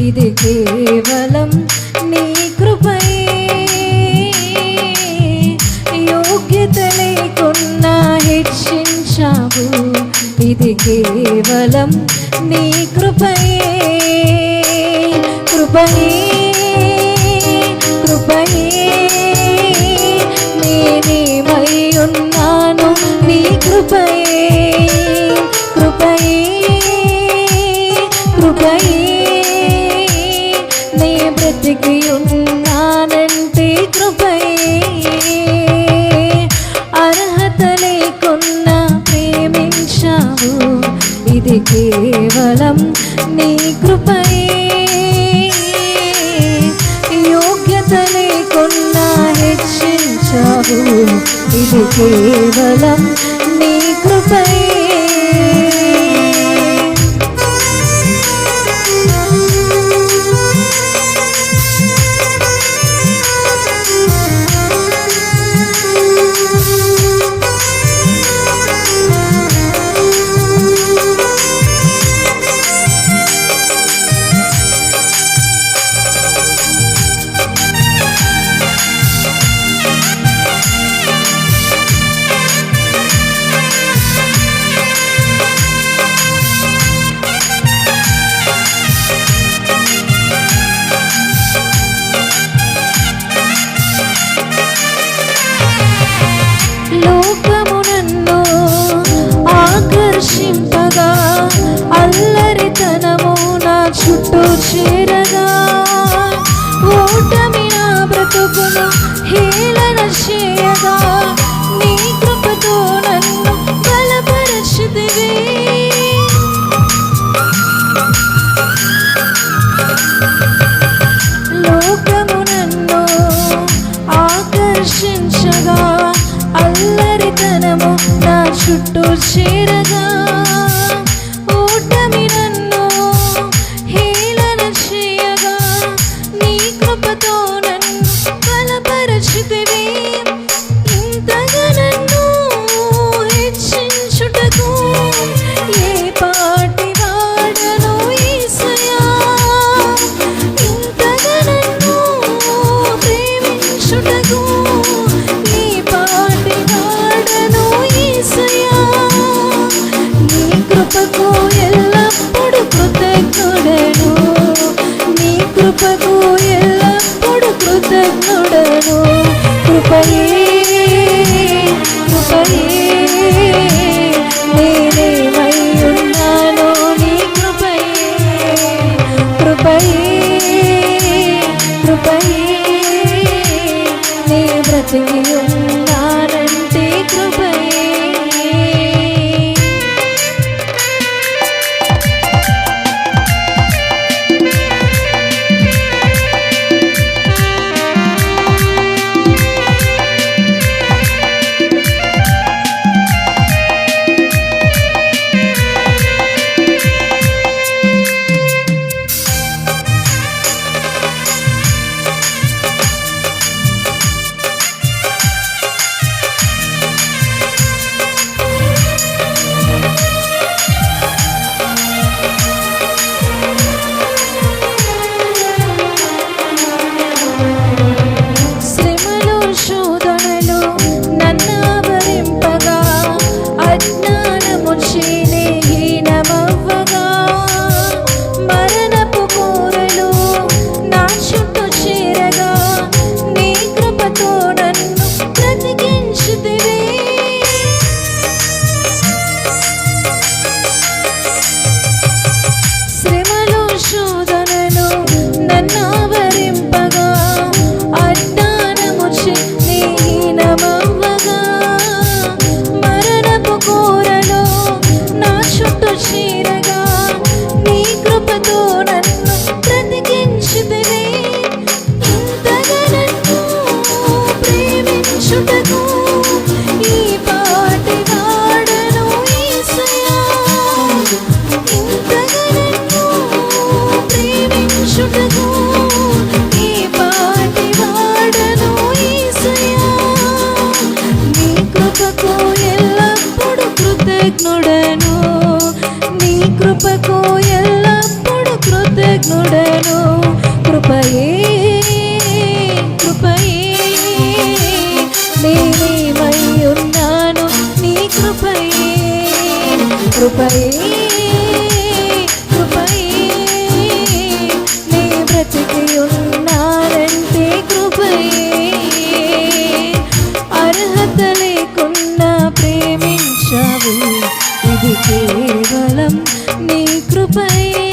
ఇది కేవలం నీ కృపయే. యోగ్యత లేకున్నా హెచ్చించావు, ఇది కేవలం నీ కృపయే. కృపయే కృపయే నేనేమై ఉన్నాను నీ కృపయే. కృపయే కృపయే నే బ్రతికి ఉన్నానంటే కృపయే. అర్హత లేకున్నా ప్రేమించావు, ఇది కేవలం నీ కృపయే. యోగ్యత లేకున్నా హెచ్చించావు, ఇది కేవలం నీ కృపయే. లోకమునన్ను ఆకర్షింపగా, అల్లరితనము నా చుట్టూ చేరగా, ఓటమి నా బ్రతుకును హేళన చేయగా, నీ కృపతో నన్ను బలపరచితివి. లోకమునన్ను ఆకర్షించగా, అల్లరితనము నా చుట్టూ చేరగా, ఓటమి నన్ను హేళన చేయగా, నీ కృపతో నన్ను బలపరచితివి. ఇంతగా నన్ను హెచ్చించుటకు ఏ పాటి వాడను యేసయ్యా. ఇంతగా నన్ను ప్రేమించుటకు నీ పాటి వాడను యేసయ్యా. నీ కృపకు ఎల్లప్పుడూ కృతజ్ఞుడను, నీ కృపకు ఎల్లప్పుడూ కృతజ్ఞుడను. కృపయే కృపయే నేనేమై ఉన్నాను నీ కృపయే. కృపయే కృపయే నే బ్రతికి ఉన్నానంటే కృపయే. కృతజ్ఞుడను. కృపయే కృపయే నేనేమై ఉన్నాను నీ కృపయే. కృపయే కృపయే నీ బ్రతికి ఉన్నానంటే కృపయే. అర్హత లేకున్నా ప్రేమించావు, ఇది కేవలం నీ కృపయే.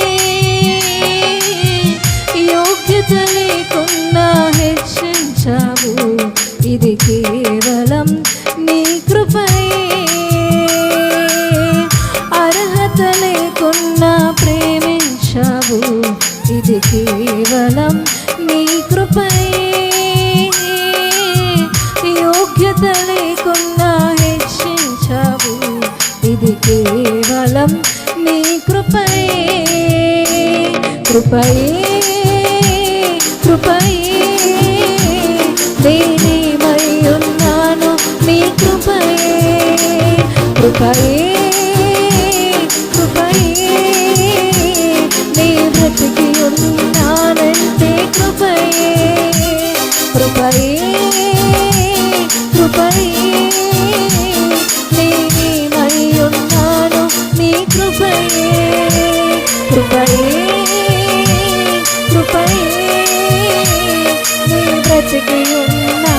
యోగ్యత లేకున్నా హెచ్చించావు, ఇది కేవలం నీ కృపయే. అర్హత లేకున్నా ప్రేమించావు, ఇది కేవలం నీ కృపయే. యోగ్యత లేకున్నా హెచ్చించావు, ఇది కేవలం నీ కృపయే. కృపయే కృపయే నేనేమై ఉన్నాను నీ కృపయే. కృపయే కృపయే నీ బ్రతికి ఉన్నానంటే కృపయే. కృపయే కృపయే నేనేమై ఉన్నాను నీ కృపయే. కృపయే కృపయే నీ బ్రతికి ఉన్నా